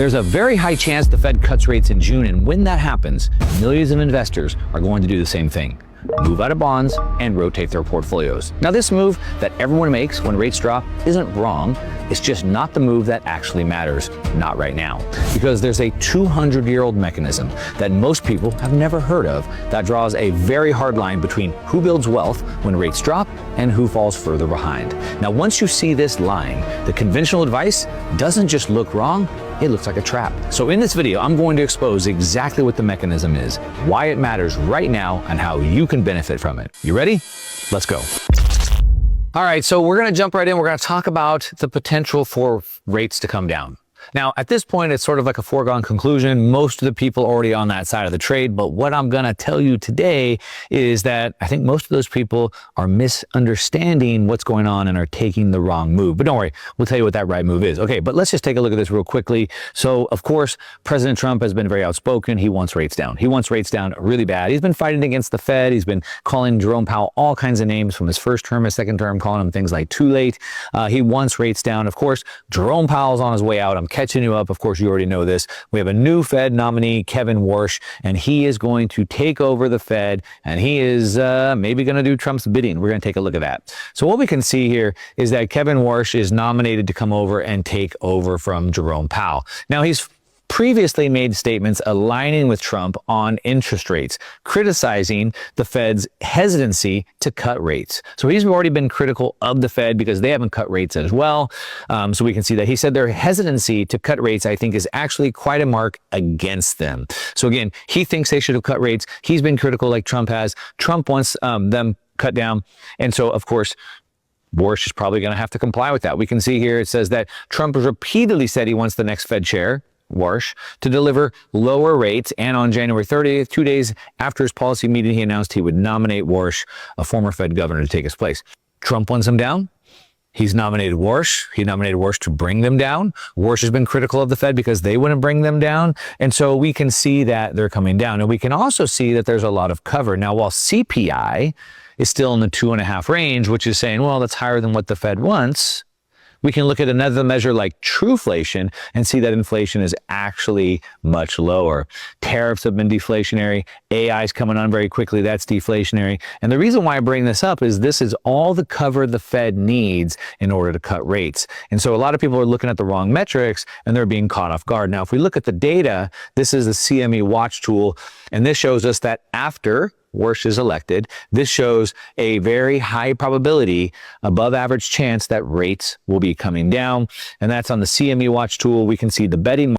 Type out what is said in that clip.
There's a very high chance the Fed cuts rates in June, and when that happens, millions of investors are going to do the same thing. Move out of bonds and rotate their portfolios. Now, this move that everyone makes when rates drop isn't wrong. It's just not the move that actually matters, not right now. Because there's a 200-year-old mechanism that most people have never heard of that draws a very hard line between who builds wealth when rates drop and who falls further behind. Now, once you see this line, the conventional advice doesn't just look wrong, it looks like a trap. So in this video, I'm going to expose exactly what the mechanism is, why it matters right now, and how you can benefit from it. You ready? Let's go. All right, so we're gonna jump right in. We're gonna talk about the potential for rates to come down. Now, at this point, it's sort of like a foregone conclusion. Most of the people are already on that side of the trade, but what I'm gonna tell you today is that I think most of those people are misunderstanding what's going on and are taking the wrong move. But don't worry, we'll tell you what that right move is. Okay, but let's just take a look at this real quickly. So, of course, President Trump has been very outspoken. He wants rates down. He wants rates down really bad. He's been fighting against the Fed. He's been calling Jerome Powell all kinds of names from his first term, his second term, calling him things like too late. He wants rates down. Of course, Jerome Powell's on his way out. I'm catching you up. Of course, you already know this. We have a new Fed nominee, Kevin Warsh, and he is going to take over the Fed, and he is maybe going to do Trump's bidding. We're going to take a look at that. So what we can see here is that Kevin Warsh is nominated to come over and take over from Jerome Powell. Now, he's previously made statements aligning with Trump on interest rates, criticizing the Fed's hesitancy to cut rates. So he's already been critical of the Fed because they haven't cut rates as well. So we can see that he said their hesitancy to cut rates, I think, is actually quite a mark against them. So again, he thinks they should have cut rates. He's been critical like Trump has. Trump wants them cut down. And so, of course, Warsh is probably going to have to comply with that. We can see here it says that Trump has repeatedly said he wants the next Fed chair, Warsh, to deliver lower rates, and on January 30th, 2 days after his policy meeting, he announced he would nominate Warsh, a former Fed governor, to take his place. Trump wants him down. He's nominated Warsh. He nominated Warsh to bring them down. Warsh has been critical of the Fed because they wouldn't bring them down. And so we can see that they're coming down. And we can also see that there's a lot of cover. Now, while CPI is still in the 2.5 range, which is saying, well, that's higher than what the Fed wants, we can look at another measure like trueflation and see that inflation is actually much lower. Tariffs have been deflationary. AI is coming on very quickly. That's deflationary. And the reason why I bring this up is this is all the cover the Fed needs in order to cut rates. And so a lot of people are looking at the wrong metrics and they're being caught off guard. Now, if we look at the data, this is the CME watch tool, and this shows us that after Warsh is elected, this shows a very high probability, above average chance that rates will be coming down. And that's on the CME watch tool. We can see the betting